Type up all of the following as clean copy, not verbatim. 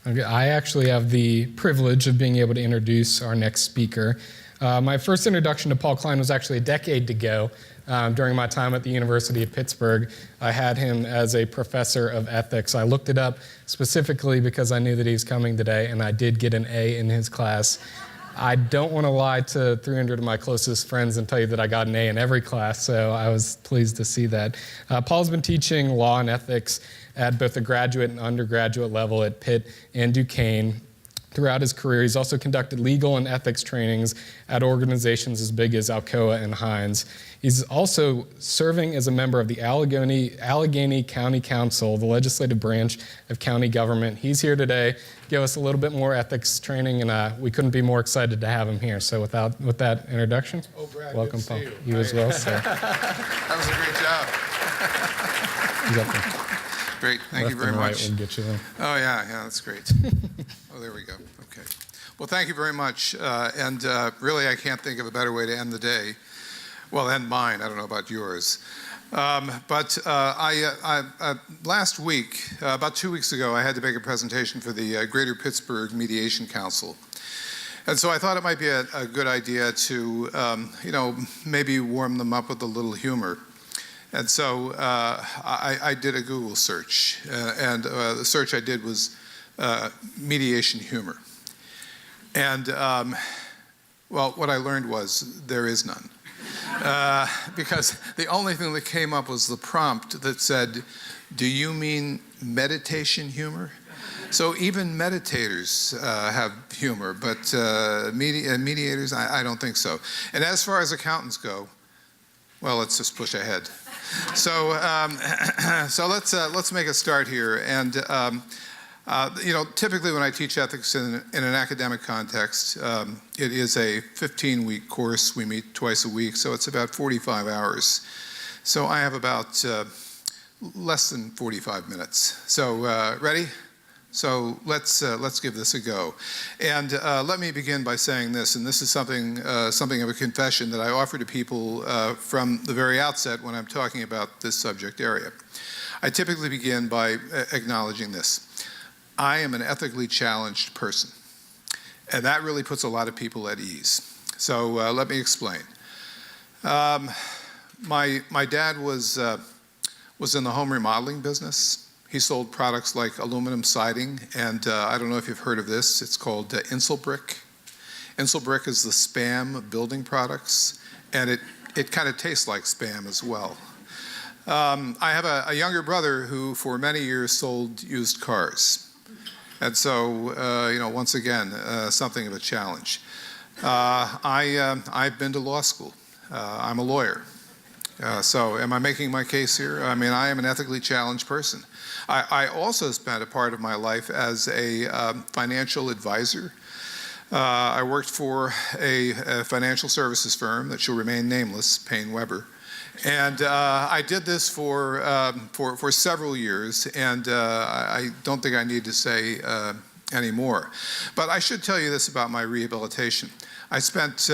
Okay, I actually have the privilege of being able to introduce our next speaker. My first introduction to Paul Klein was actually a decade ago during my time at the University of Pittsburgh. I had him as a professor of ethics. I looked it up specifically because I knew that he was coming today, and I did get an A in his class. I don't want to lie to 300 of my closest friends and tell you that I got an A in every class, so I was pleased to see that. Paul's been teaching law and ethics at both the graduate and undergraduate level at Pitt and Duquesne. Throughout his career, he's also conducted legal and ethics trainings at organizations as big as Alcoa and Heinz. He's also serving as a member of the Allegheny County Council, the legislative branch of county government. He's here today to give us a little bit more ethics training, and we couldn't be more excited to have him here. So with that introduction, Brad, welcome, good to Paul. see You as well, sir. That was a great job. You got the Great, thank you left very and right much. will get you there. Oh, yeah, that's great. Oh, there we go. Okay. Well, thank you very much. Really, I can't think of a better way to end the day. Well, end mine. I don't know about yours. Last week, about 2 weeks ago, I had to make a presentation for the Greater Pittsburgh Mediation Council. And so I thought it might be a good idea to, maybe warm them up with a little humor. And so I did a Google search, and the search I did was mediation humor. And, what I learned was there is none. Because the only thing that came up was the prompt that said, "Do you mean meditation humor?" So even meditators have humor, but mediators, I don't think so. And as far as accountants go, well, let's just push ahead. So let's make a start here. And typically when I teach ethics in an academic context, it is a 15-week course. We meet twice a week, so it's about 45 hours. So I have about less than 45 minutes. So ready? So let's give this a go. And let me begin by saying this, and this is something of a confession that I offer to people from the very outset when I'm talking about this subject area. I typically begin by acknowledging this. I am an ethically challenged person, and that really puts a lot of people at ease. So let me explain. My dad was in the home remodeling business. He sold products like aluminum siding, and I don't know if you've heard of this. It's called Insulbrick. Insulbrick is the Spam of building products, and it kind of tastes like Spam as well. I have a younger brother who for many years sold used cars. And so, once again, something of a challenge. I've been to law school. I'm a lawyer. So am I making my case here? I mean, I am an ethically challenged person. I also spent a part of my life as a financial advisor. I worked for a financial services firm that shall remain nameless, Payne Weber. And I did this for several years, and I don't think I need to say any more. But I should tell you this about my rehabilitation. I spent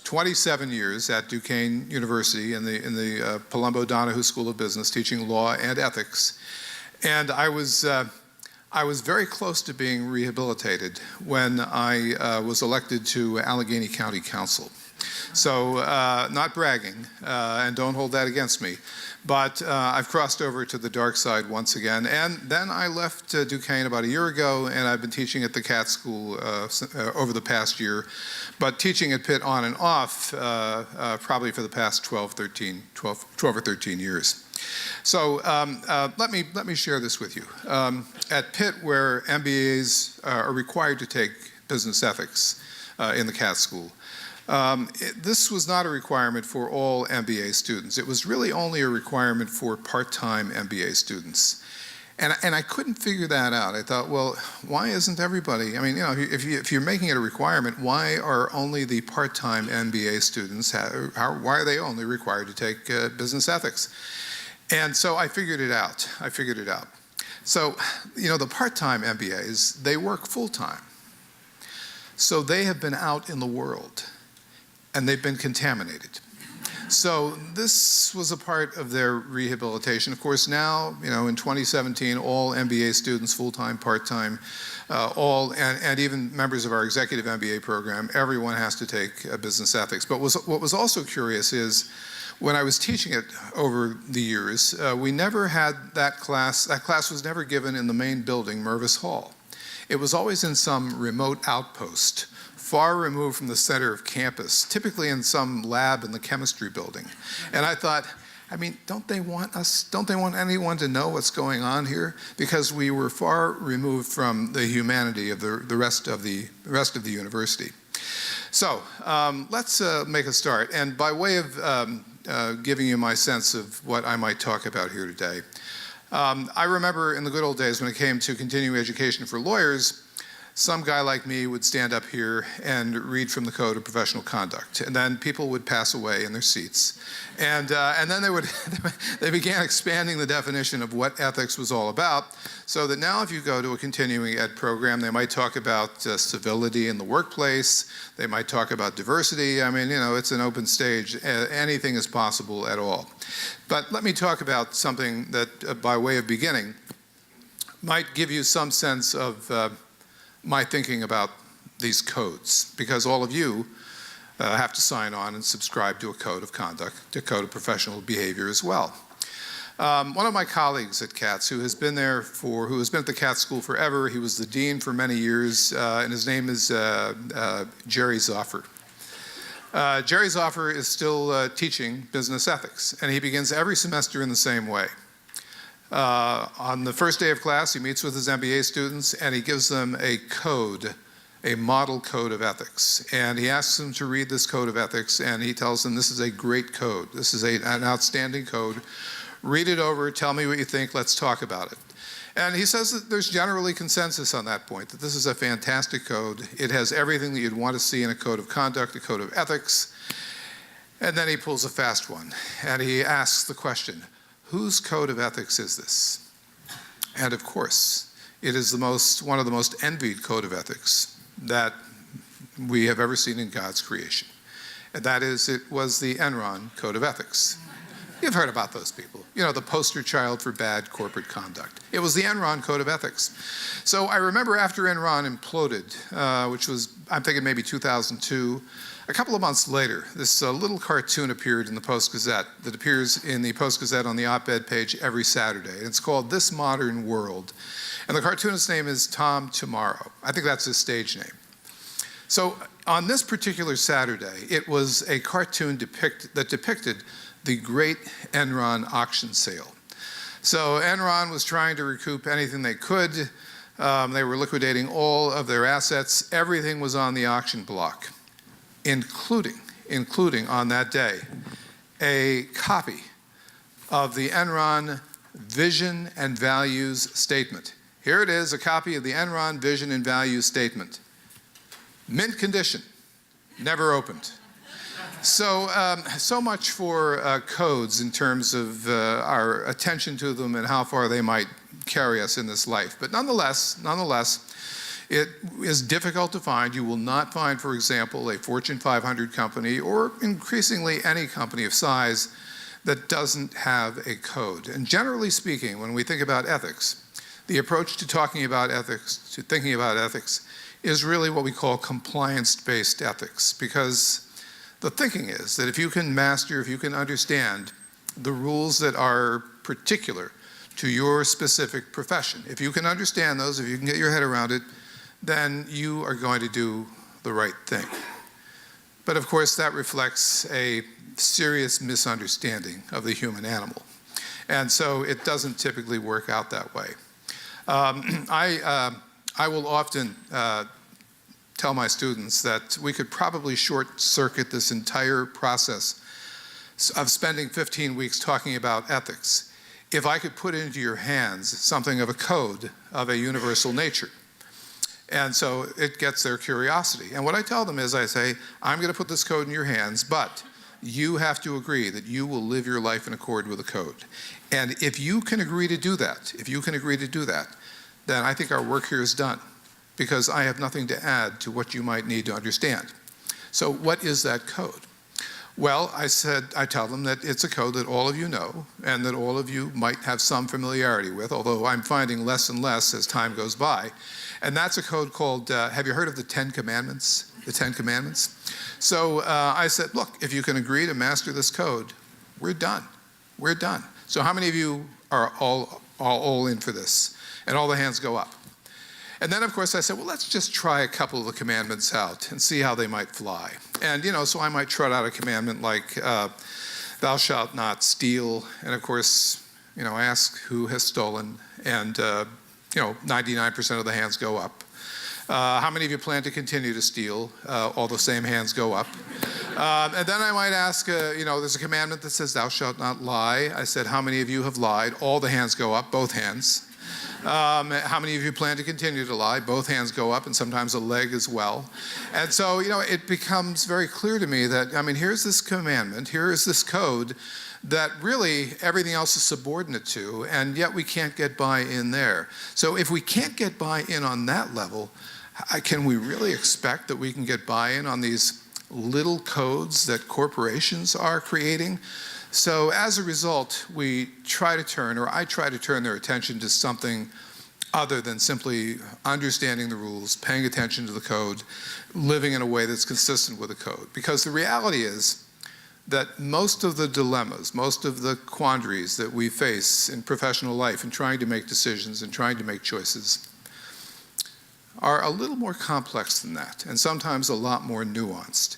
27 years at Duquesne University in the Palumbo Donahue School of Business, teaching law and ethics. And I was very close to being rehabilitated when I was elected to Allegheny County Council. So not bragging, and don't hold that against me, but I've crossed over to the dark side once again. And then I left Duquesne about a year ago, and I've been teaching at the Katz school over the past year, but teaching at Pitt on and off probably for the past 12 or 13 years. So let me share this with you. At Pitt, where MBAs are required to take business ethics in the Katz school, this was not a requirement for all MBA students. It was really only a requirement for part-time MBA students. And I couldn't figure that out. I thought, well, why isn't everybody, I mean, if you're making it a requirement, why are only the part-time MBA students, why are they only required to take business ethics? And so I figured it out. So, the part-time MBAs, they work full-time. So they have been out in the world, and they've been contaminated. So this was a part of their rehabilitation. Of course, now, in 2017, all MBA students, full-time, part-time, and even members of our executive MBA program, everyone has to take business ethics. But what was also curious is, when I was teaching it over the years, we never had that class. That class was never given in the main building, Mervis Hall. It was always in some remote outpost, far removed from the center of campus, typically in some lab in the chemistry building. And I thought, don't they want anyone to know what's going on here? Because we were far removed from the humanity of the rest of the university. So let's make a start. And by way of giving you my sense of what I might talk about here today, I remember in the good old days when it came to continuing education for lawyers, some guy like me would stand up here and read from the Code of Professional Conduct, and then people would pass away in their seats, and then they began expanding the definition of what ethics was all about, so that now if you go to a continuing ed program, they might talk about civility in the workplace, they might talk about diversity. It's an open stage. Anything is possible at all. But let me talk about something that, by way of beginning, might give you some sense of my thinking about these codes, because all of you have to sign on and subscribe to a code of conduct, a code of professional behavior as well. One of my colleagues at Katz, who has been at the Katz School forever, he was the dean for many years, and his name is Jerry Zoffer. Jerry Zoffer is still teaching business ethics, and he begins every semester in the same way. On the first day of class, he meets with his MBA students and he gives them a code, a model code of ethics. And he asks them to read this code of ethics, and he tells them, this is a great code. This is an outstanding code. Read it over, tell me what you think, let's talk about it. And he says that there's generally consensus on that point, that this is a fantastic code. It has everything that you'd want to see in a code of conduct, a code of ethics. And then he pulls a fast one, and he asks the question, whose code of ethics is this? And of course, it is one of the most envied code of ethics that we have ever seen in God's creation. And that is, it was the Enron Code of Ethics. You've heard about those people. The poster child for bad corporate conduct. It was the Enron Code of Ethics. So I remember after Enron imploded, which was, I'm thinking maybe 2002, a couple of months later, this little cartoon appeared in the Post-Gazette that appears in the Post-Gazette on the op-ed page every Saturday. And it's called This Modern World. And the cartoonist's name is Tom Tomorrow. I think that's his stage name. So on this particular Saturday, it was a cartoon that depicted the great Enron auction sale. So Enron was trying to recoup anything they could. They were liquidating all of their assets. Everything was on the auction block, including on that day, a copy of the Enron Vision and Values Statement. Here it is, a copy of the Enron Vision and Values Statement. Mint condition, never opened. So much for codes in terms of our attention to them and how far they might carry us in this life. But nonetheless, it is difficult to find. You will not find, for example, a Fortune 500 company or increasingly any company of size that doesn't have a code. And generally speaking, when we think about ethics, the approach to thinking about ethics, is really what we call compliance-based ethics, because the thinking is that if you can understand the rules that are particular to your specific profession, if you can understand those, if you can get your head around it, then you are going to do the right thing. But of course, that reflects a serious misunderstanding of the human animal. And so it doesn't typically work out that way. I will often tell my students that we could probably short-circuit this entire process of spending 15 weeks talking about ethics if I could put into your hands something of a code of a universal nature. And so it gets their curiosity. And what I tell them is, I say, I'm going to put this code in your hands, but you have to agree that you will live your life in accord with the code. And if you can agree to do that, then I think our work here is done, because I have nothing to add to what you might need to understand. So what is that code? Well, I tell them that it's a code that all of you know and that all of you might have some familiarity with, although I'm finding less and less as time goes by. And that's a code called, have you heard of the 10 Commandments? The 10 Commandments? So I said, look, if you can agree to master this code, we're done. We're done. So how many of you are all in for this? And all the hands go up. And then, of course, I said, well, let's just try a couple of the commandments out and see how they might fly. And, so I might trot out a commandment like, thou shalt not steal. And, of course, I ask who has stolen. And, 99% of the hands go up. How many of you plan to continue to steal? All the same hands go up. And then I might ask, there's a commandment that says, thou shalt not lie. I said, how many of you have lied? All the hands go up, both hands. How many of you plan to continue to lie? Both hands go up, and sometimes a leg as well. And so, it becomes very clear to me that, here's this commandment, here is this code that really everything else is subordinate to, and yet we can't get buy-in there. So if we can't get buy-in on that level, can we really expect that we can get buy-in on these little codes that corporations are creating? So as a result, I try to turn their attention to something other than simply understanding the rules, paying attention to the code, living in a way that's consistent with the code. Because the reality is that most of the dilemmas, most of the quandaries that we face in professional life in trying to make decisions and trying to make choices are a little more complex than that, and sometimes a lot more nuanced.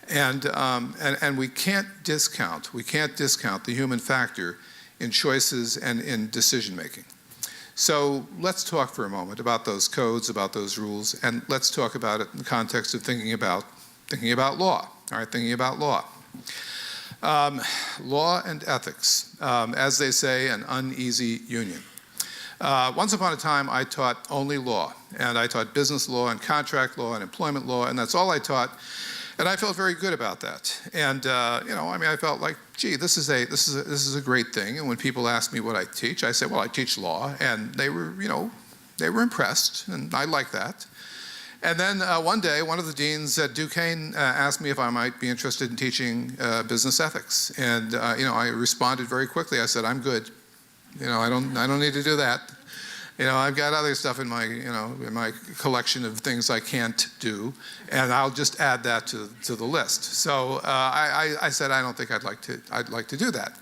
And we can't discount the human factor in choices and in decision making. So let's talk for a moment about those codes, about those rules, and let's talk about it in the context of thinking about law. All right, thinking about law. Law and ethics, as they say, an uneasy union. Once upon a time, I taught only law, and I taught business law and contract law and employment law, and that's all I taught. And I felt very good about that. And I felt like, gee, this is a great thing. And when people ask me what I teach, I say, well, I teach law. And they were impressed, and I like that. And then one day, one of the deans at Duquesne asked me if I might be interested in teaching business ethics. And I responded very quickly. I said, I'm good. I don't need to do that. I've got other stuff in my collection of things I can't do, and I'll just add that to the list. So I said I don't think I'd like to do that.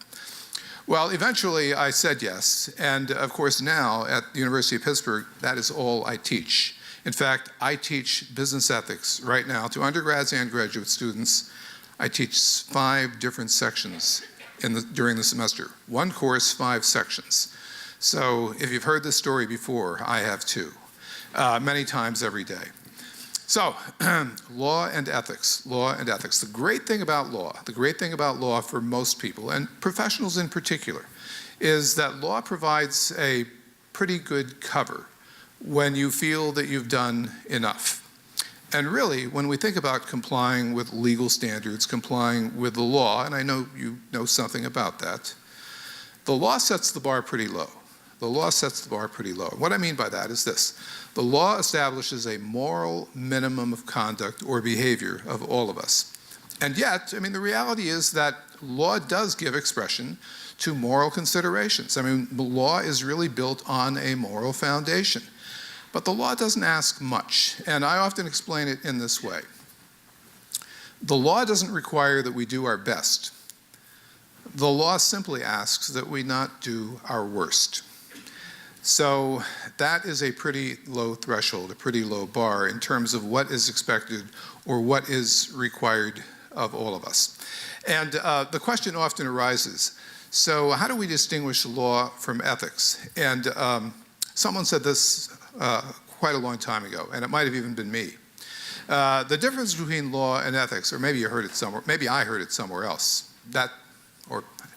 Well, eventually I said yes, and of course now at the University of Pittsburgh, that is all I teach. In fact, I teach business ethics right now to undergrads and graduate students. I teach 5 different sections during the semester. One course, 5 sections. So if you've heard this story before, I have too, many times every day. So law and ethics. The great thing about law for most people, and professionals in particular, is that law provides a pretty good cover when you feel that you've done enough. And really, when we think about complying with legal standards, complying with the law, and I know you know something about that, the law sets the bar pretty low. What I mean by that is this. The law establishes a moral minimum of conduct or behavior of all of us. And yet, the reality is that law does give expression to moral considerations. The law is really built on a moral foundation. But the law doesn't ask much, and I often explain it in this way. The law doesn't require that we do our best. The law simply asks that we not do our worst. So that is a pretty low threshold, a pretty low bar in terms of what is expected or what is required of all of us. And the question often arises, so how do we distinguish law from ethics? And someone said this quite a long time ago, and it might have even been me. The difference between law and ethics, or maybe you heard it somewhere, maybe I heard it somewhere else.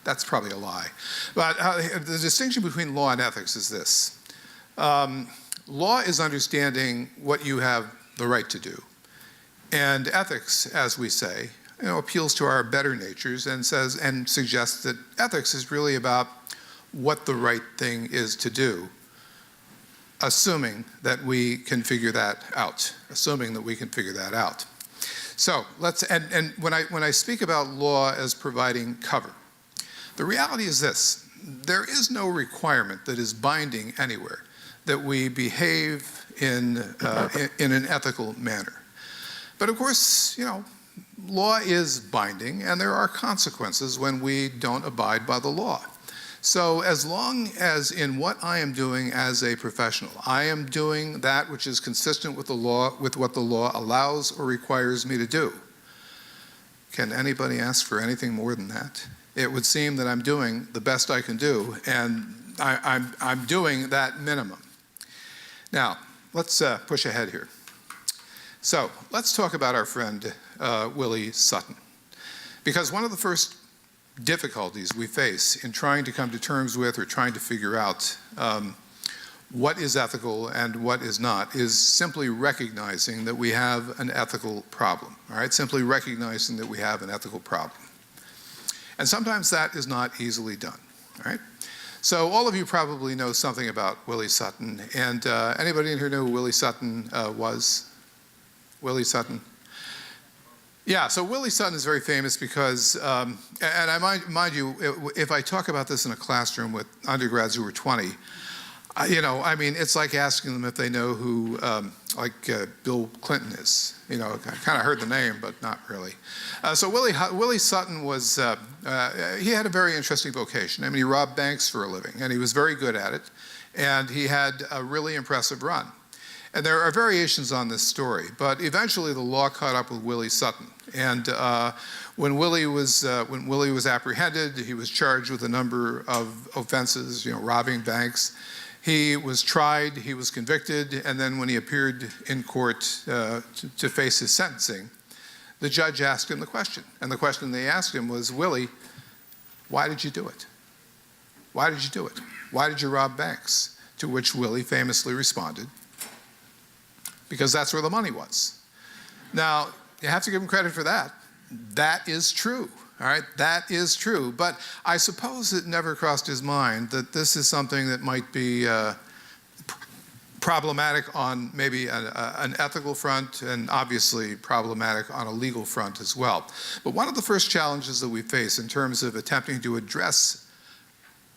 That's probably a lie. But the distinction between law and ethics is this. Law is understanding what you have the right to do. And ethics, as we say, appeals to our better natures and suggests that ethics is really about what the right thing is to do, assuming that we can figure that out. So and when I speak about law as providing cover, the reality is this: there is no requirement that is binding anywhere that we behave in an ethical manner. But of course, law is binding, and there are consequences when we don't abide by the law. So as long as in what I am doing as a professional, I am doing that which is consistent with the law, with what the law allows or requires me to do, can anybody ask for anything more than that? It would seem that I'm doing the best I can do, and I'm doing that minimum. Now, let's push ahead here. So let's talk about our friend Willie Sutton, because one of the first difficulties we face in trying to come to terms with or trying to figure out what is ethical and what is not is simply recognizing that we have an ethical problem, all right? Simply recognizing that we have an ethical problem. And sometimes that is not easily done, all right? So all of you probably know something about Willie Sutton, and anybody in here know who Willie Sutton was? Willie Sutton? Yeah, so Willie Sutton is very famous because, and I mind you, if I talk about this in a classroom with undergrads who are 20, it's like asking them if they know who, Bill Clinton is. I kind of heard the name, but not really. So Willie Sutton was, he had a very interesting vocation. I mean, he robbed banks for a living, and he was very good at it, and he had a really impressive run. And there are variations on this story, but eventually the law caught up with Willie Sutton. And when Willie was apprehended, he was charged with a number of offenses, robbing banks. He was tried, he was convicted, and then when he appeared in court to face his sentencing, the judge asked him the question. And the question they asked him was, Willie, why did you do it? Why did you do it? Why did you rob banks? To which Willie famously responded, because that's where the money was. Now, you have to give him credit for that. That is true, all right? That is true. But I suppose it never crossed his mind that this is something that might be problematic on maybe an ethical front, and obviously problematic on a legal front as well. But one of the first challenges that we face in terms of attempting to address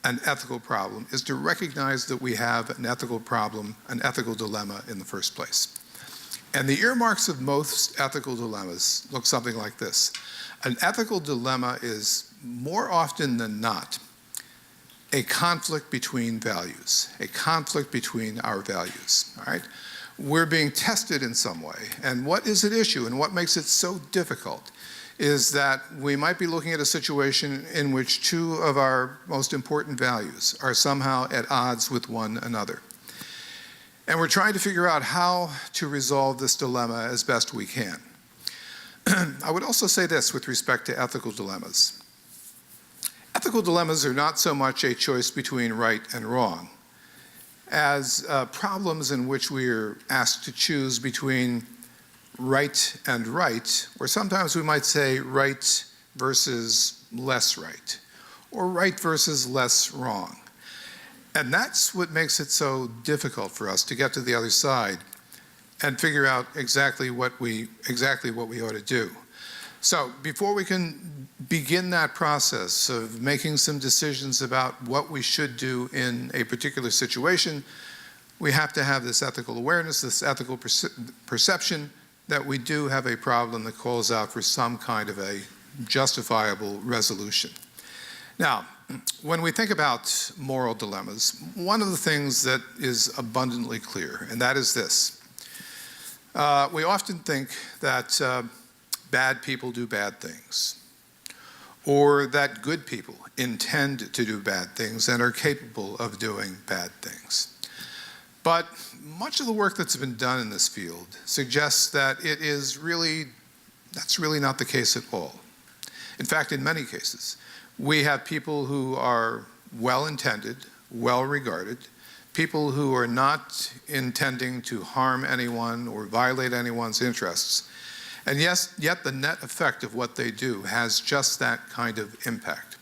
an ethical problem is to recognize that we have an ethical problem, an ethical dilemma in the first place. And the earmarks of most ethical dilemmas look something like this. An ethical dilemma is, more often than not, a conflict between values, a conflict between our values, all right? We're being tested in some way, and what is at issue and what makes it so difficult is that we might be looking at a situation in which two of our most important values are somehow at odds with one another. And we're trying to figure out how to resolve this dilemma as best we can. I would also say this with respect to ethical dilemmas. Ethical dilemmas are not so much a choice between right and wrong as problems in which we are asked to choose between right and right, or sometimes we might say right versus less right, or right versus less wrong. And that's what makes it so difficult for us to get to the other side and figure out exactly what we ought to do. So before we can begin that process of making some decisions about what we should do in a particular situation, we have to have this ethical awareness, this ethical perception that we do have a problem that calls out for some kind of a justifiable resolution. Now, when we think about moral dilemmas, one of the things that is abundantly clear, and that is this. We often think that bad people do bad things, or that good people intend to do bad things and are capable of doing bad things. But much of the work that's been done in this field suggests that that's really not the case at all. In fact, in many cases, we have people who are well-intended, well-regarded, people who are not intending to harm anyone or violate anyone's interests. And yes, yet the net effect of what they do has just that kind of impact.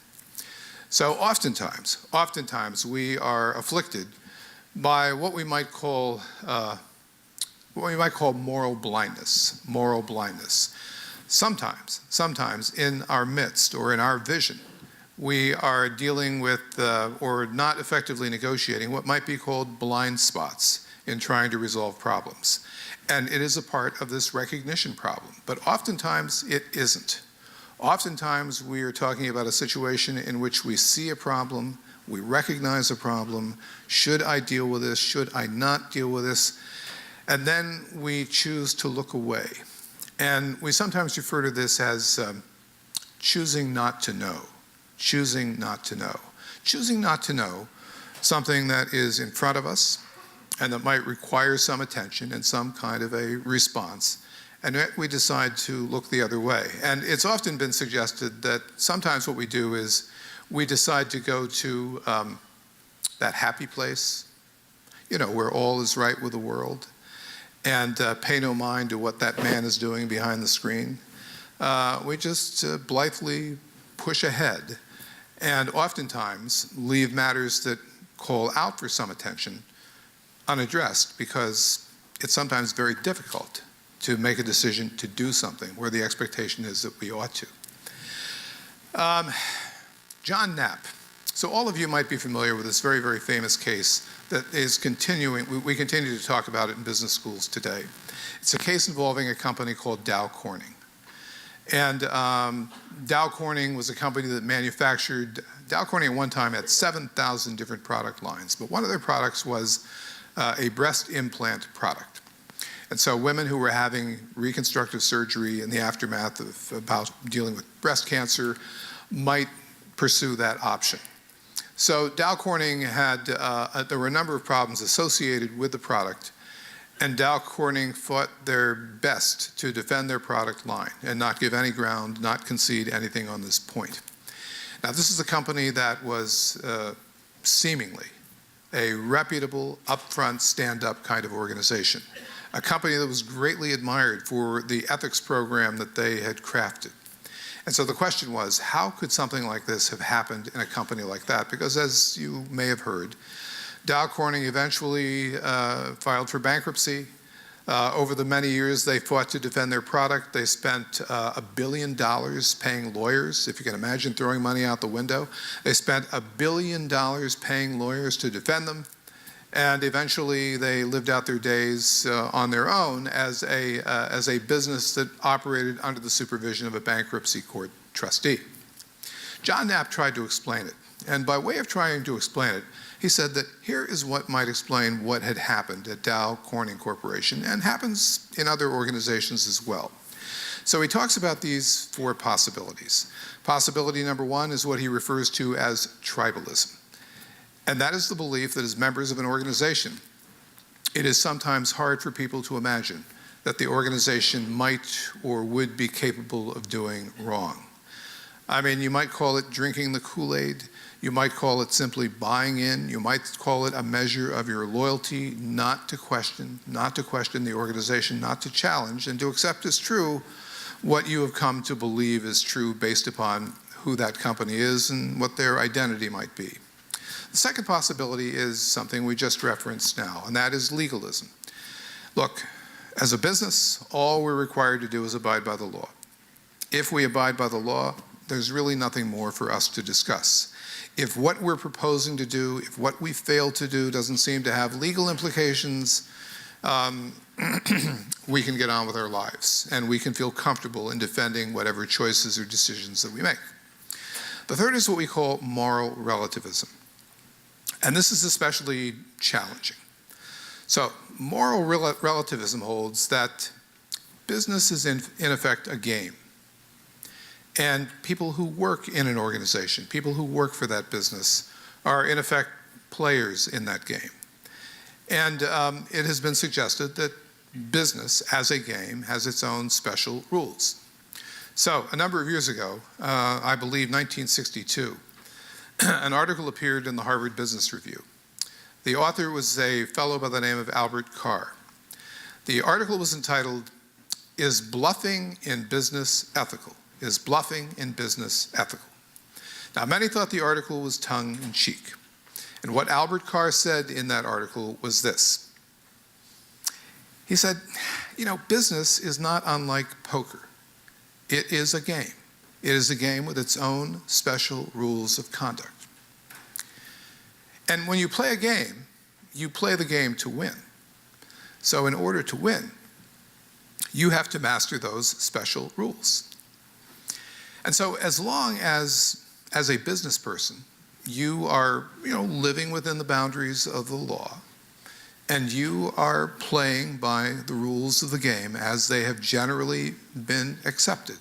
So oftentimes we are afflicted by what we might call moral blindness. Sometimes in our midst or in our vision, we are dealing with or not effectively negotiating what might be called blind spots in trying to resolve problems. And it is a part of this recognition problem, but oftentimes it isn't. Oftentimes we are talking about a situation in which we see a problem, we recognize a problem, should I deal with this, should I not deal with this, and then we choose to look away. And we sometimes refer to this as choosing not to know, choosing not to know. Choosing not to know something that is in front of us and that might require some attention and some kind of a response, and yet we decide to look the other way. And it's often been suggested that sometimes what we do is we decide to go to that happy place, where all is right with the world, and pay no mind to what that man is doing behind the screen. We just blithely push ahead and oftentimes leave matters that call out for some attention unaddressed, because it's sometimes very difficult to make a decision to do something where the expectation is that we ought to. John Knapp. So all of you might be familiar with this very, very famous case that is continuing. We continue to talk about it in business schools today. It's a case involving a company called Dow Corning. And Dow Corning was a company that manufactured, Dow Corning at one time had 7,000 different product lines, but one of their products was a breast implant product. And so women who were having reconstructive surgery in the aftermath of about dealing with breast cancer might pursue that option. So Dow Corning had, there were a number of problems associated with the product, and Dow Corning fought their best to defend their product line and not give any ground, not concede anything on this point. Now, this is a company that was seemingly a reputable, upfront, stand-up kind of organization, a company that was greatly admired for the ethics program that they had crafted. And so the question was, how could something like this have happened in a company like that? Because as you may have heard, Dow Corning eventually filed for bankruptcy. Over the many years they fought to defend their product. They spent $1 billion paying lawyers. If you can imagine throwing money out the window. They spent $1 billion paying lawyers to defend them. And eventually they lived out their days on their own as a business that operated under the supervision of a bankruptcy court trustee. John Knapp tried to explain it. And by way of trying to explain it, he said that here is what might explain what had happened at Dow Corning Corporation and happens in other organizations as well. So he talks about these 4 possibilities. Possibility number 1 is what he refers to as tribalism. And that is the belief that as members of an organization, it is sometimes hard for people to imagine that the organization might or would be capable of doing wrong. I mean, you might call it drinking the Kool-Aid. You might call it simply buying in. You might call it a measure of your loyalty not to question the organization, not to challenge, and to accept as true what you have come to believe is true based upon who that company is and what their identity might be. The second possibility is something we just referenced now, and that is legalism. Look, as a business, all we're required to do is abide by the law. If we abide by the law, there's really nothing more for us to discuss. If what we're proposing to do, if what we fail to do doesn't seem to have legal implications, we can get on with our lives, and we can feel comfortable in defending whatever choices or decisions that we make. The third is what we call moral relativism. And this is especially challenging. So moral relativism holds that business is in effect a game. And people who work in an organization, people who work for that business, are in effect players in that game. And it has been suggested that business as a game has its own special rules. So a number of years ago, I believe 1962, an article appeared in the Harvard Business Review. The author was a fellow by the name of Albert Carr. The article was entitled, "Is Bluffing in Business Ethical?" Is bluffing in business ethical? Now, many thought the article was tongue-in-cheek. And what Albert Carr said in that article was this. He said, business is not unlike poker. It is a game. It is a game with its own special rules of conduct. And when you play a game, you play the game to win. So in order to win, you have to master those special rules. And so as long as a business person, you are living within the boundaries of the law, and you are playing by the rules of the game as they have generally been accepted,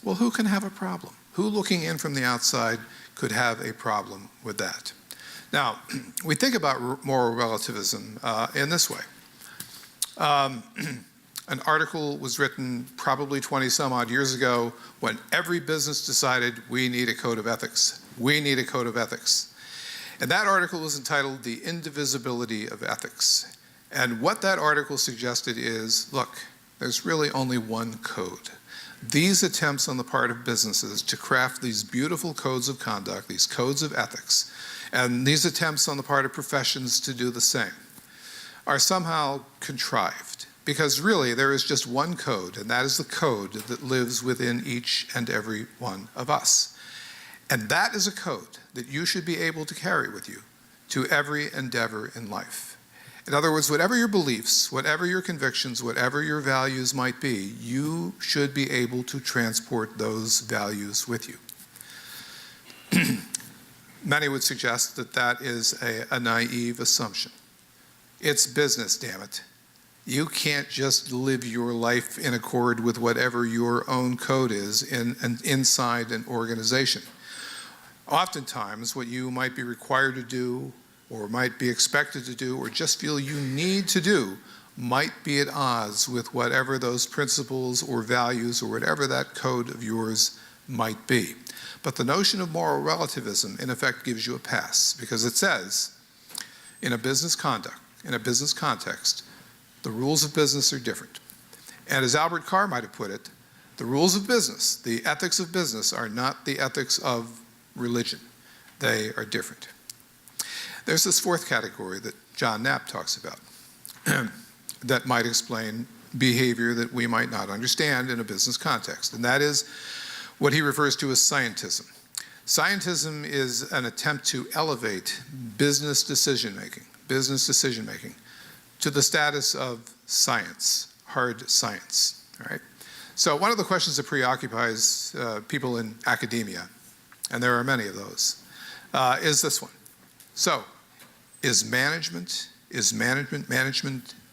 well, who can have a problem? Who looking in from the outside could have a problem with that? Now, we think about moral relativism in this way. An article was written probably 20 some odd years ago when every business decided we need a code of ethics. We need a code of ethics. And that article was entitled The Indivisibility of Ethics. And what that article suggested is, look, there's really only one code. These attempts on the part of businesses to craft these beautiful codes of conduct, these codes of ethics, and these attempts on the part of professions to do the same, are somehow contrived. Because really, there is just one code, and that is the code that lives within each and every one of us. And that is a code that you should be able to carry with you to every endeavor in life. In other words, whatever your beliefs, whatever your convictions, whatever your values might be, you should be able to transport those values with you. Many would suggest that that is a naive assumption. It's business, damn it. You can't just live your life in accord with whatever your own code is inside an organization. Oftentimes, what you might be required to do, or might be expected to do, or just feel you need to do, might be at odds with whatever those principles or values or whatever that code of yours might be. But the notion of moral relativism, in effect, gives you a pass, because it says, in a business context, the rules of business are different. And as Albert Carr might have put it, the rules of business, the ethics of business, are not the ethics of religion. They are different. There's this fourth category that John Knapp talks about that might explain behavior that we might not understand in a business context, and that is what he refers to as scientism. Scientism is an attempt to elevate business decision-making to the status of science, hard science, all right? So one of the questions that preoccupies people in academia, and there are many of those, is this one. So, is management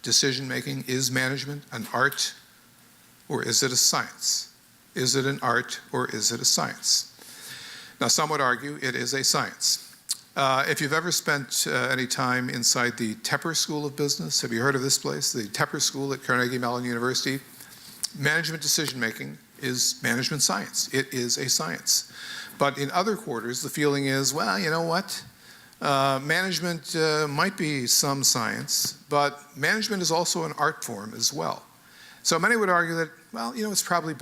decision-making, is management an art, or is it a science? Is it an art, or is it a science? Now, some would argue it is a science. If you've ever spent any time inside the Tepper School of Business, have you heard of this place, the Tepper School at Carnegie Mellon University? Management decision-making is management science. It is a science. But in other quarters, the feeling is, well, you know what? Management might be some science, but management is also an art form as well. So many would argue that, well, it's probably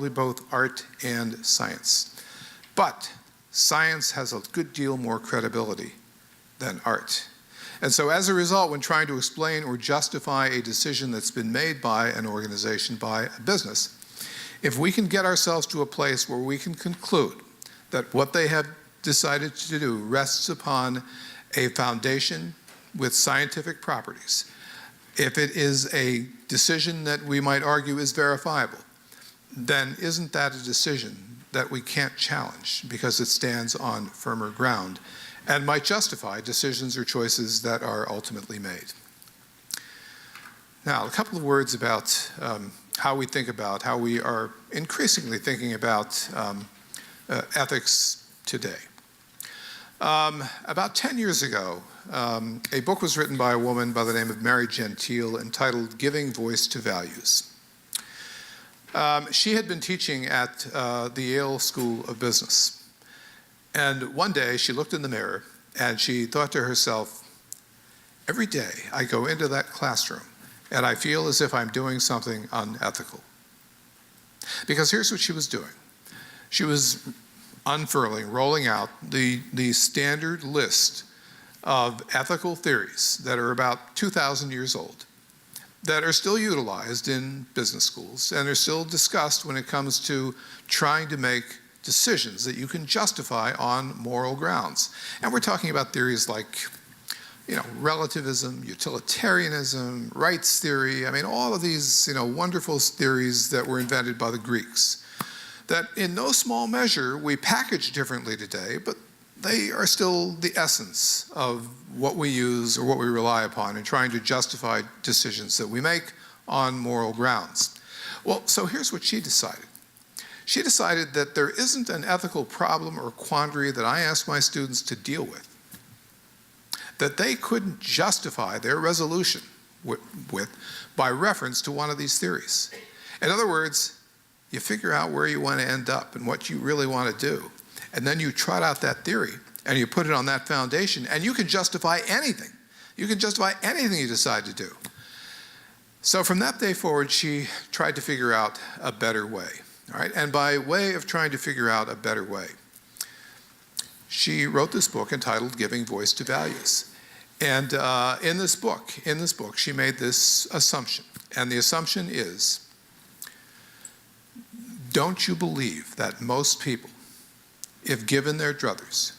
both art and science. But science has a good deal more credibility than art. And so as a result, when trying to explain or justify a decision that's been made by an organization, by a business, if we can get ourselves to a place where we can conclude that what they have decided to do rests upon a foundation with scientific properties, if it is a decision that we might argue is verifiable, then isn't that a decision that we can't challenge because it stands on firmer ground and might justify decisions or choices that are ultimately made? Now, a couple of words about how we are increasingly thinking about ethics today. About 10 years ago, a book was written by a woman by the name of Mary Gentile entitled Giving Voice to Values. She had been teaching at the Yale School of Business. And one day she looked in the mirror and she thought to herself, every day I go into that classroom and I feel as if I'm doing something unethical. Because here's what she was doing. She was rolling out the standard list of ethical theories that are about 2,000 years old. that are still utilized in business schools and are still discussed when it comes to trying to make decisions that you can justify on moral grounds. And we're talking about theories like, relativism, utilitarianism, rights theory. I mean, all of these, wonderful theories that were invented by the Greeks that in no small measure we package differently today, but they are still the essence of what we use or what we rely upon in trying to justify decisions that we make on moral grounds. Well, so here's what she decided. She decided that there isn't an ethical problem or quandary that I ask my students to deal with that they couldn't justify their resolution with by reference to one of these theories. In other words, you figure out where you want to end up and what you really want to do. And then you trot out that theory and you put it on that foundation, and you can justify anything. You can justify anything you decide to do. So from that day forward, she tried to figure out a better way. All right? And by way of trying to figure out a better way, she wrote this book entitled Giving Voice to Values. And in this book, she made this assumption. And the assumption is, don't you believe that most people, if given their druthers,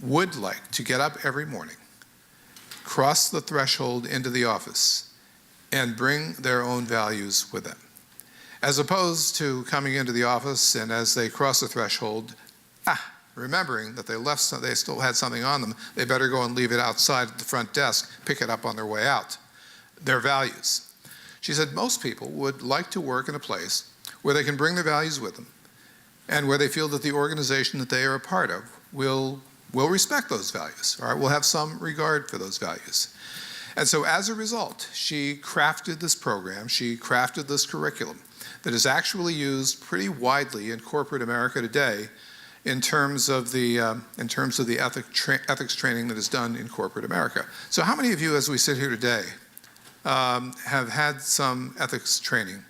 would like to get up every morning, cross the threshold into the office, and bring their own values with them? As opposed to coming into the office and as they cross the threshold, remembering that they still had something on them, they better go and leave it outside at the front desk, pick it up on their way out. Their values. She said most people would like to work in a place where they can bring their values with them and where they feel that the organization that they are a part of will respect those values, all right, will have some regard for those values. And so as a result, she crafted this program, she crafted this curriculum that is actually used pretty widely in corporate America today in terms of the ethics training that is done in corporate America. So how many of you, as we sit here today, have had some ethics training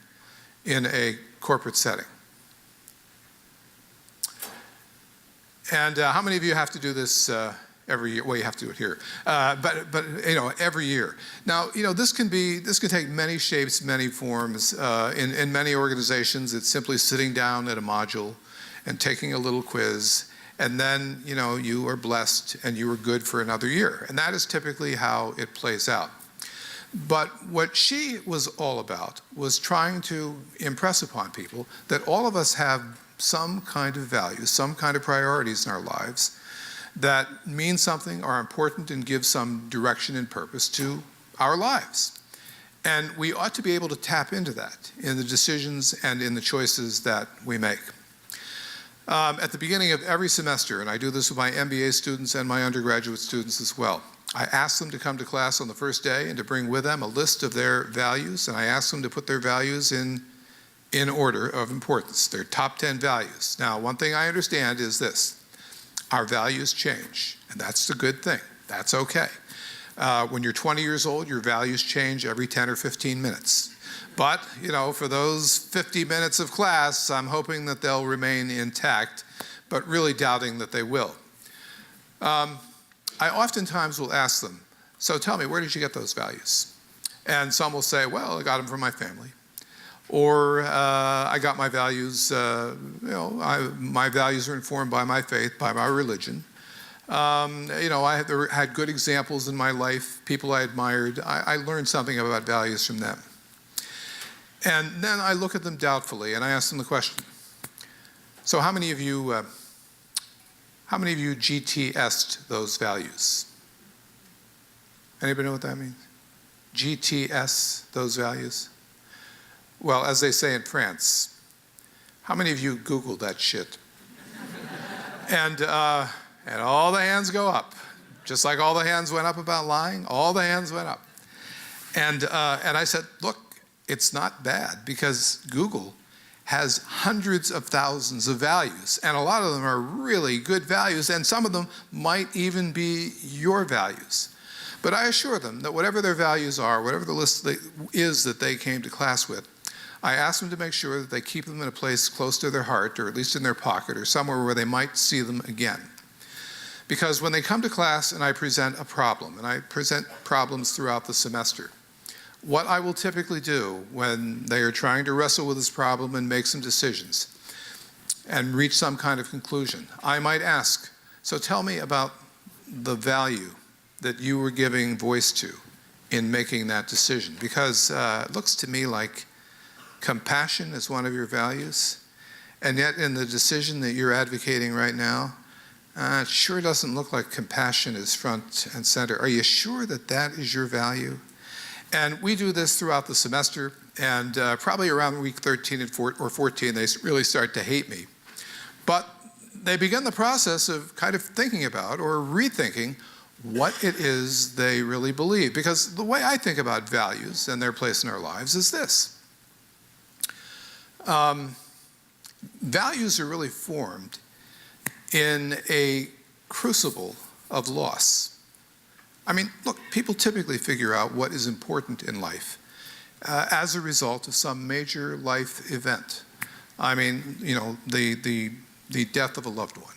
in a corporate setting? And how many of you have to do this every year? Well, you have to do it here, but every year. Now, this can take many shapes, many forms. In many organizations, it's simply sitting down at a module and taking a little quiz, and then you are blessed and you are good for another year. And that is typically how it plays out. But what she was all about was trying to impress upon people that all of us have some kind of values, some kind of priorities in our lives that mean something, are important, and give some direction and purpose to our lives. And we ought to be able to tap into that in the decisions and in the choices that we make. At the beginning of every semester, and I do this with my MBA students and my undergraduate students as well, I ask them to come to class on the first day and to bring with them a list of their values, and I ask them to put their values in order of importance, their top 10 values. Now, one thing I understand is this: our values change, and that's the good thing. That's okay. When you're 20 years old, your values change every 10 or 15 minutes. But, for those 50 minutes of class, I'm hoping that they'll remain intact, but really doubting that they will. I oftentimes will ask them, so tell me, where did you get those values? And some will say, well, I got them from my family. Or I got my values, my values are informed by my faith, by my religion. I had good examples in my life, people I admired. I learned something about values from them. And then I look at them doubtfully and I ask them the question, so how many of you GTS'd those values? Anybody know what that means? GTS, those values? Well, as they say in France, how many of you Googled that shit? And all the hands go up. Just like all the hands went up about lying, all the hands went up. And I said, look, it's not bad, because Google has hundreds of thousands of values, and a lot of them are really good values, and some of them might even be your values. But I assure them that whatever their values are, whatever the list is that they came to class with, I ask them to make sure that they keep them in a place close to their heart, or at least in their pocket, or somewhere where they might see them again. Because when they come to class and I present a problem, and I present problems throughout the semester, what I will typically do when they are trying to wrestle with this problem and make some decisions and reach some kind of conclusion, I might ask, so tell me about the value that you were giving voice to in making that decision. Because it looks to me like compassion is one of your values, and yet in the decision that you're advocating right now, it sure doesn't look like compassion is front and center. Are you sure that that is your value? And we do this throughout the semester, and probably around week 13 or 14, they really start to hate me. But they begin the process of kind of thinking about or rethinking what it is they really believe. Because the way I think about values and their place in our lives is this. Values are really formed in a crucible of loss. I mean, look, people typically figure out what is important in life as a result of some major life event. I mean, you know, the death of a loved one,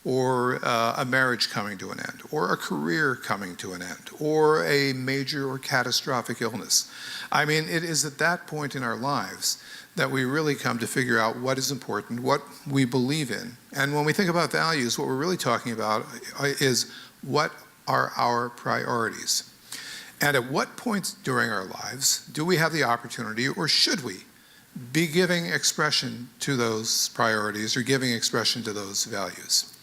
or a marriage coming to an end, or a career coming to an end, or a major or catastrophic illness. I mean, it is at that point in our lives that we really come to figure out what is important, what we believe in. And when we think about values, what we're really talking about is what are our priorities. And at what points during our lives do we have the opportunity, or should we, be giving expression to those priorities or giving expression to those values?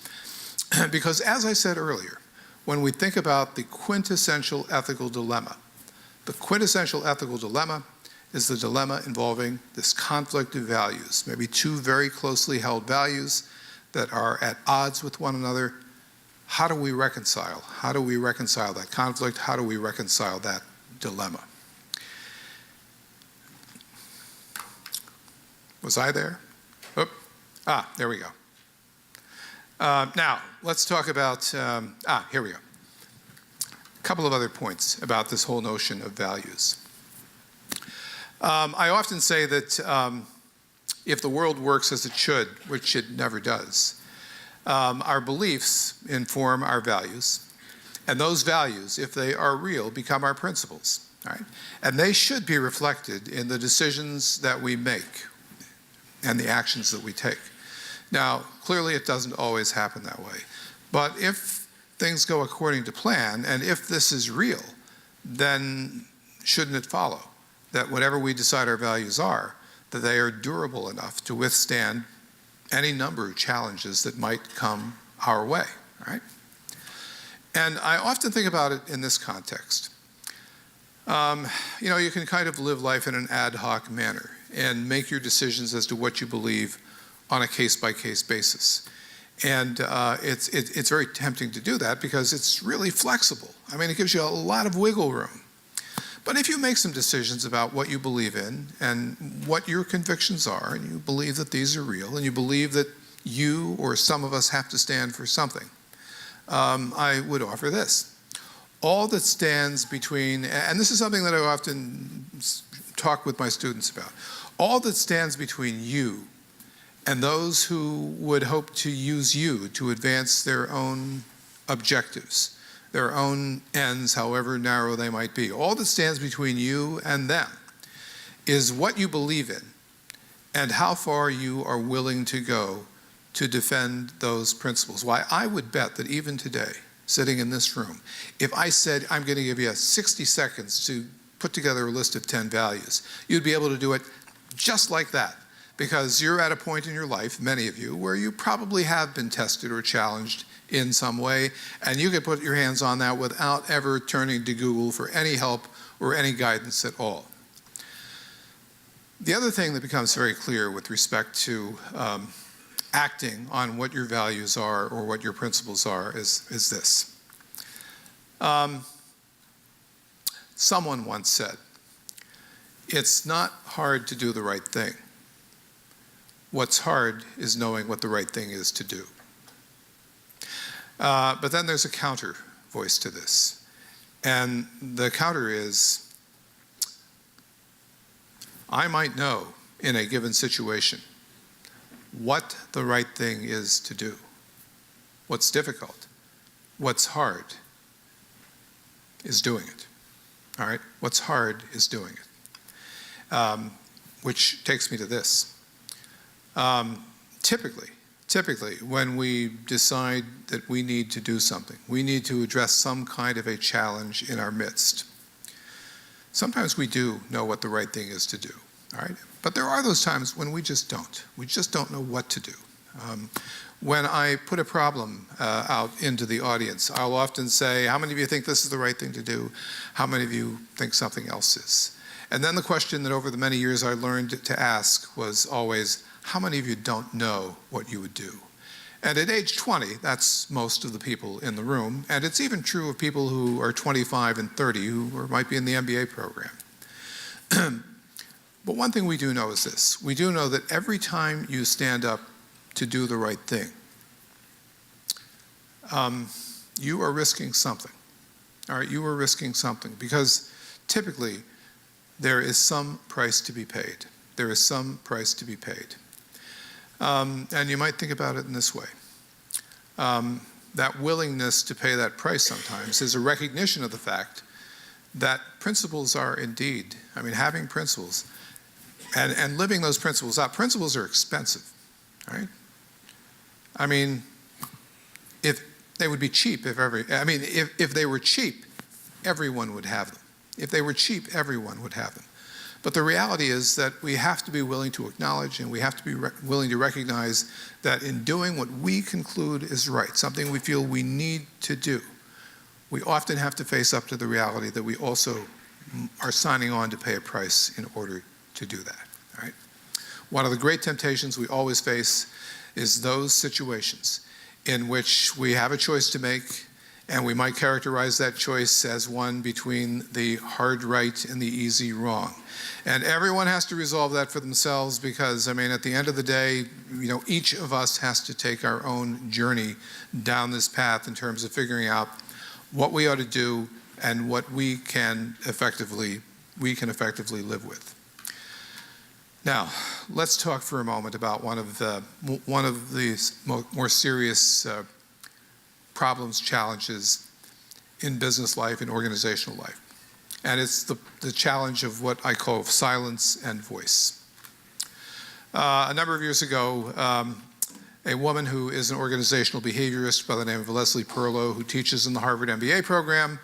Because as I said earlier, when we think about the quintessential ethical dilemma, the quintessential ethical dilemma is the dilemma involving this conflict of values, maybe two very closely held values that are at odds with one another. How do we reconcile? How do we reconcile that conflict? How do we reconcile that dilemma? Was I there? Oop. There we go. Now, let's talk about, here we go. A couple of other points about this whole notion of values. I often say that if the world works as it should, which it never does, our beliefs inform our values, and those values, if they are real, become our principles, right? And they should be reflected in the decisions that we make and the actions that we take. Now, clearly it doesn't always happen that way, but if things go according to plan, and if this is real, then shouldn't it follow that whatever we decide our values are, that they are durable enough to withstand any number of challenges that might come our way, right? And I often think about it in this context. You know, you can kind of live life in an ad hoc manner and make your decisions as to what you believe on a case-by-case basis. And it's very tempting to do that because it's really flexible. I mean, it gives you a lot of wiggle room. But if you make some decisions about what you believe in and what your convictions are, and you believe that these are real, and you believe that you or some of us have to stand for something, I would offer this. All that stands between, and this is something that I often talk with my students about, all that stands between you and those who would hope to use you to advance their own objectives, their own ends, however narrow they might be. All that stands between you and them is what you believe in and how far you are willing to go to defend those principles. Why, I would bet that even today, sitting in this room, if I said, I'm going to give you 60 seconds to put together a list of 10 values, you'd be able to do it just like that, because you're at a point in your life, many of you, where you probably have been tested or challenged in some way, and you can put your hands on that without ever turning to Google for any help or any guidance at all. The other thing that becomes very clear with respect to acting on what your values are or what your principles are is this. Someone once said, it's not hard to do the right thing. What's hard is knowing what the right thing is to do. But then there's a counter voice to this. And the counter is, I might know in a given situation what the right thing is to do. What's difficult, what's hard is doing it. All right? What's hard is doing it. Which takes me to this. Typically, when we decide that we need to do something, we need to address some kind of a challenge in our midst. Sometimes we do know what the right thing is to do, all right? But there are those times when we just don't. We just don't know what to do. When I put a problem out into the audience, I'll often say, how many of you think this is the right thing to do? How many of you think something else is? And then the question that over the many years I learned to ask was always, how many of you don't know what you would do? And at age 20, that's most of the people in the room, and it's even true of people who are 25 and 30 who might be in the MBA program. But one thing we do know is this. We do know that every time you stand up to do the right thing, you are risking something. All right, you are risking something because typically there is some price to be paid. There is some price to be paid. And you might think about it in this way. That willingness to pay that price sometimes is a recognition of the fact that principles are indeed, having principles and living those principles out. Principles are expensive, right? If they would be cheap, if they were cheap, everyone would have them. If they were cheap, everyone would have them. But the reality is that we have to be willing to acknowledge and we have to be willing to recognize that in doing what we conclude is right, something we feel we need to do, we often have to face up to the reality that we also are signing on to pay a price in order to do that. All right? One of the great temptations we always face is those situations in which we have a choice to make, and we might characterize that choice as one between the hard right and the easy wrong. And everyone has to resolve that for themselves because, at the end of the day, each of us has to take our own journey down this path in terms of figuring out what we ought to do and what we can effectively live with. Now, let's talk for a moment about one of the more serious problems, challenges in business life, in organizational life. And it's the challenge of what I call silence and voice. A number of years ago, a woman who is an organizational behaviorist by the name of Leslie Perlow, who teaches in the Harvard MBA program,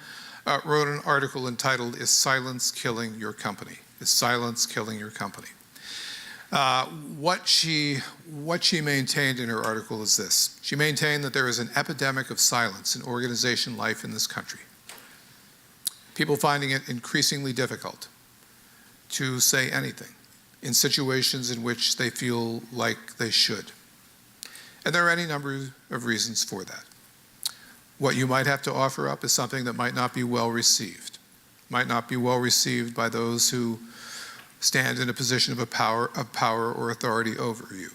wrote an article entitled, "Is Silence Killing Your Company?" Is Silence Killing Your Company? What she maintained in her article is this. She maintained that there is an epidemic of silence in organization life in this country. People finding it increasingly difficult to say anything in situations in which they feel like they should. And there are any number of reasons for that. What you might have to offer up is something that might not be well received. Might not be well received by those who stand in a position of power or authority over you.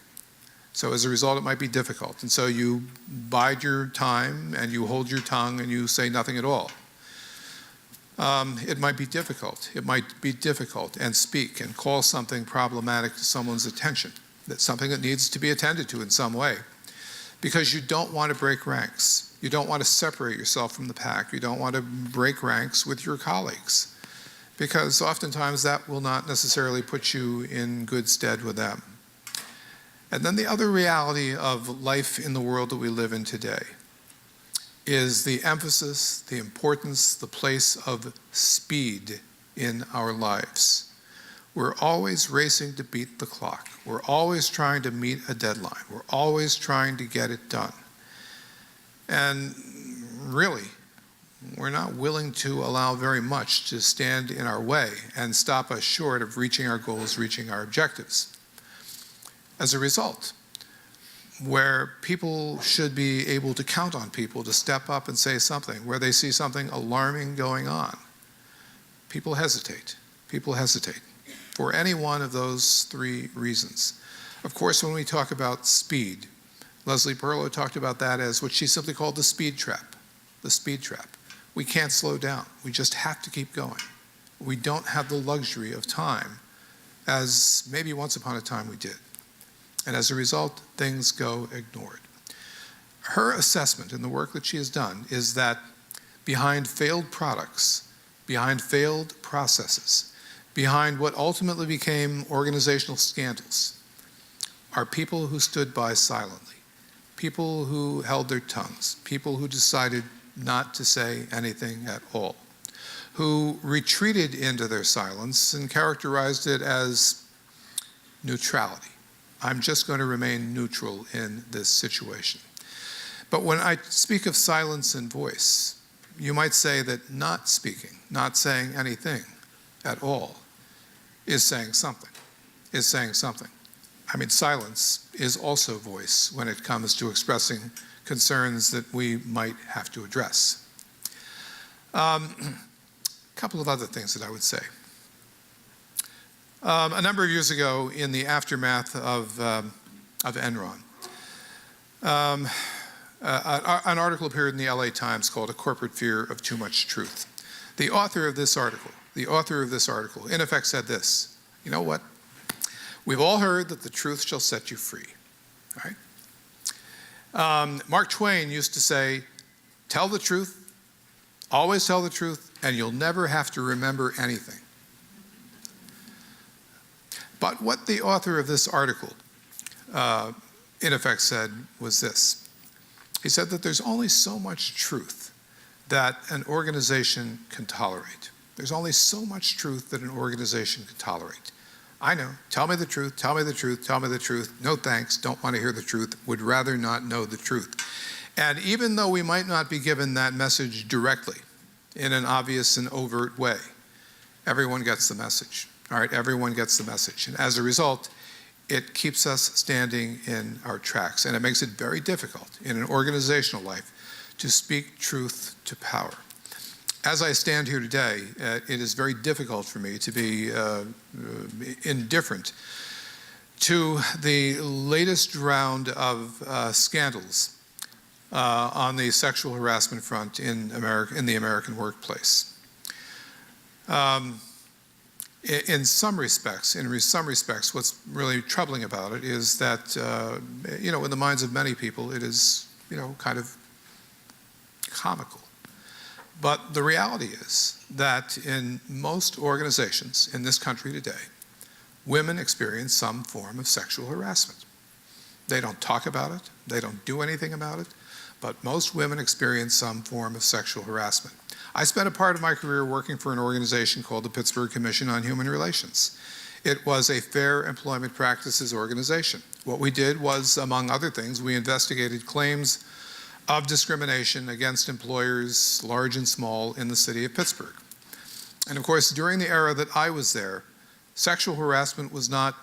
So as a result, it might be difficult. And so you bide your time and you hold your tongue and you say nothing at all. It might be difficult. It might be difficult and speak and call something problematic to someone's attention. That's something that needs to be attended to in some way. Because you don't want to break ranks. You don't want to separate yourself from the pack. You don't want to break ranks with your colleagues. Because oftentimes that will not necessarily put you in good stead with them. And then the other reality of life in the world that we live in today is the emphasis, the importance, the place of speed in our lives. We're always racing to beat the clock. We're always trying to meet a deadline. We're always trying to get it done. And really, we're not willing to allow very much to stand in our way and stop us short of reaching our goals, reaching our objectives. As a result, where people should be able to count on people to step up and say something, where they see something alarming going on, people hesitate. People hesitate for any one of those three reasons. Of course, when we talk about speed, Leslie Perlow talked about that as what she simply called the speed trap. The speed trap. We can't slow down. We just have to keep going. We don't have the luxury of time as maybe once upon a time we did. And as a result, things go ignored. Her assessment in the work that she has done is that behind failed products, behind failed processes, behind what ultimately became organizational scandals, are people who stood by silently, people who held their tongues, people who decided not to say anything at all, who retreated into their silence and characterized it as neutrality. I'm just going to remain neutral in this situation. But when I speak of silence and voice, you might say that not speaking, not saying anything at all, is saying something, is saying something. I mean, silence is also voice when it comes to expressing concerns that we might have to address. A couple of other things that I would say. A number of years ago, in the aftermath of Enron, an article appeared in the LA Times called "A Corporate Fear of Too Much Truth." The author of this article, in effect said this: you know what? We've all heard that the truth shall set you free, all right? Mark Twain used to say, tell the truth, always tell the truth, and you'll never have to remember anything. But what the author of this article, in effect, said was this. He said that there's only so much truth that an organization can tolerate. There's only so much truth that an organization can tolerate. I know, tell me the truth, tell me the truth, tell me the truth. No thanks, don't want to hear the truth, would rather not know the truth. And even though we might not be given that message directly, in an obvious and overt way, everyone gets the message. All right, everyone gets the message. And as a result, it keeps us standing in our tracks. And it makes it very difficult in an organizational life to speak truth to power. As I stand here today, it is very difficult for me to be indifferent to the latest round of scandals on the sexual harassment front in the American workplace. In some respects, what's really troubling about it is that, in the minds of many people, it is, kind of comical. But the reality is that in most organizations in this country today, women experience some form of sexual harassment. They don't talk about it, they don't do anything about it, but most women experience some form of sexual harassment. I spent a part of my career working for an organization called the Pittsburgh Commission on Human Relations. It was a fair employment practices organization. What we did was, among other things, we investigated claims of discrimination against employers, large and small, in the city of Pittsburgh. And of course, during the era that I was there, sexual harassment was not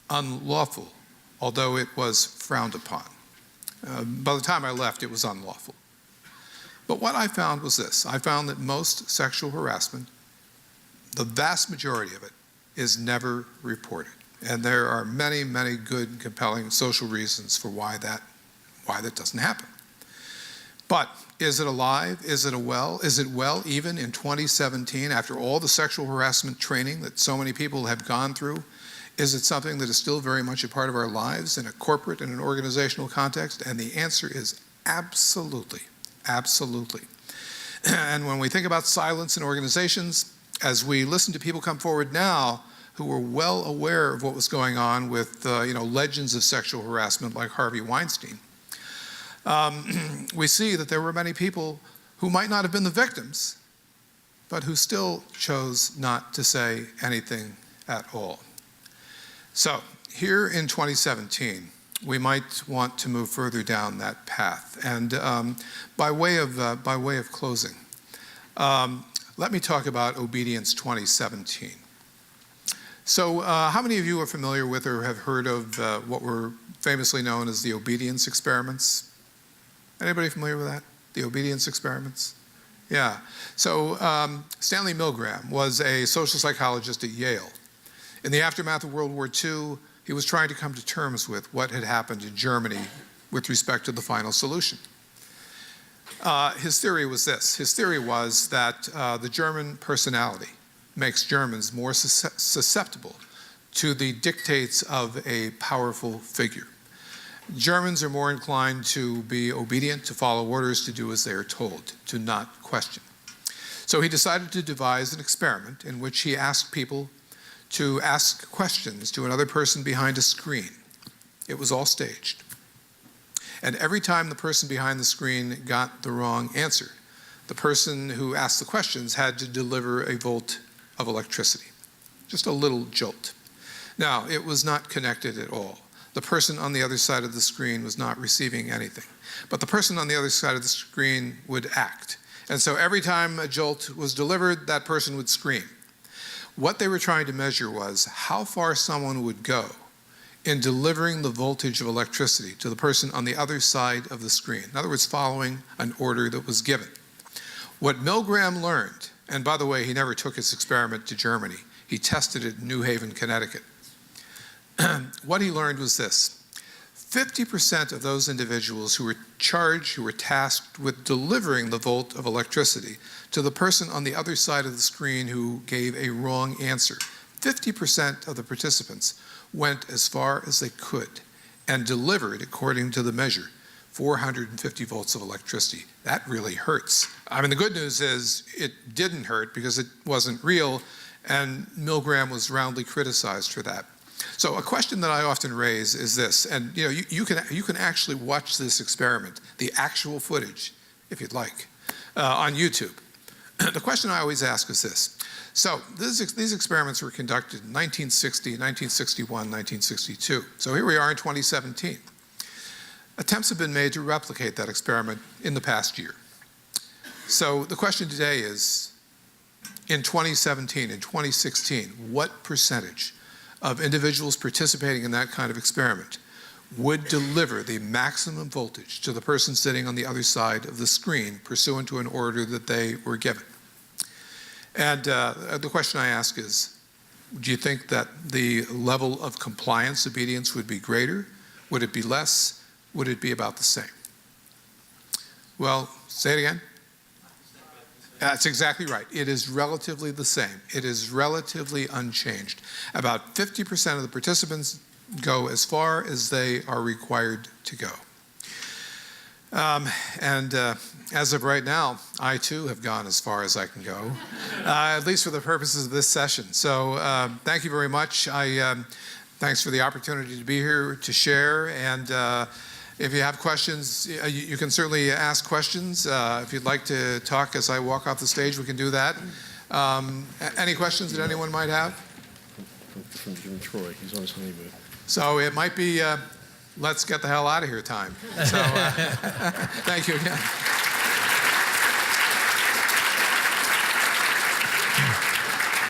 unlawful, although it was frowned upon. By the time I left, it was unlawful. But what I found was this. I found that most sexual harassment, the vast majority of it, is never reported. And there are many, many good, compelling social reasons for why that doesn't happen. But is it alive? Is it well even in 2017, after all the sexual harassment training that so many people have gone through? Is it something that is still very much a part of our lives in a corporate and an organizational context? And the answer is absolutely, absolutely. And when we think about silence in organizations, as we listen to people come forward now who were well aware of what was going on with legends of sexual harassment like Harvey Weinstein, we see that there were many people who might not have been the victims, but who still chose not to say anything at all. So here in 2017, we might want to move further down that path. And by way of closing, let me talk about Obedience 2017. So how many of you are familiar with or have heard of what were famously known as the obedience experiments? Anybody familiar with that? The obedience experiments? Yeah. So Stanley Milgram was a social psychologist at Yale. In the aftermath of World War II, he was trying to come to terms with what had happened in Germany with respect to the final solution. His theory was this. His theory was that the German personality makes Germans more susceptible to the dictates of a powerful figure. Germans are more inclined to be obedient, to follow orders, to do as they are told, to not question. So he decided to devise an experiment in which he asked people to ask questions to another person behind a screen. It was all staged. And every time the person behind the screen got the wrong answer, the person who asked the questions had to deliver a volt of electricity, just a little jolt. Now, it was not connected at all. The person on the other side of the screen was not receiving anything. But the person on the other side of the screen would act. And so every time a jolt was delivered, that person would scream. What they were trying to measure was how far someone would go in delivering the voltage of electricity to the person on the other side of the screen. In other words, following an order that was given. What Milgram learned, and by the way, he never took his experiment to Germany. He tested it in New Haven, Connecticut. What he learned was this: 50% of those individuals who were tasked with delivering the volt of electricity to the person on the other side of the screen who gave a wrong answer, 50% of the participants went as far as they could and delivered, according to the measure, 450 volts of electricity. That really hurts. I mean, the good news is it didn't hurt because it wasn't real, and Milgram was roundly criticized for that. So a question that I often raise is this, and you can actually watch this experiment, the actual footage, if you'd like, on YouTube. The question I always ask is this. So these experiments were conducted in 1960, 1961, 1962. So here we are in 2017. Attempts have been made to replicate that experiment in the past year. So the question today is, in 2017, in 2016, what percentage of individuals participating in that kind of experiment would deliver the maximum voltage to the person sitting on the other side of the screen pursuant to an order that they were given? And the question I ask is, do you think that the level of compliance, obedience would be greater? Would it be less? Would it be about the same? Well, say it again. That's exactly right. It is relatively the same. It is relatively unchanged. About 50% of the participants go as far as they are required to go. As of right now, I too have gone as far as I can go, at least for the purposes of this session. So thank you very much. Thanks for the opportunity to be here to share. And if you have questions, you can certainly ask questions. If you'd like to talk as I walk off the stage, we can do that. Any questions that anyone might have? From Jim Troy. He's on his honeymoon. So it might be let's get the hell out of here time. So thank you again.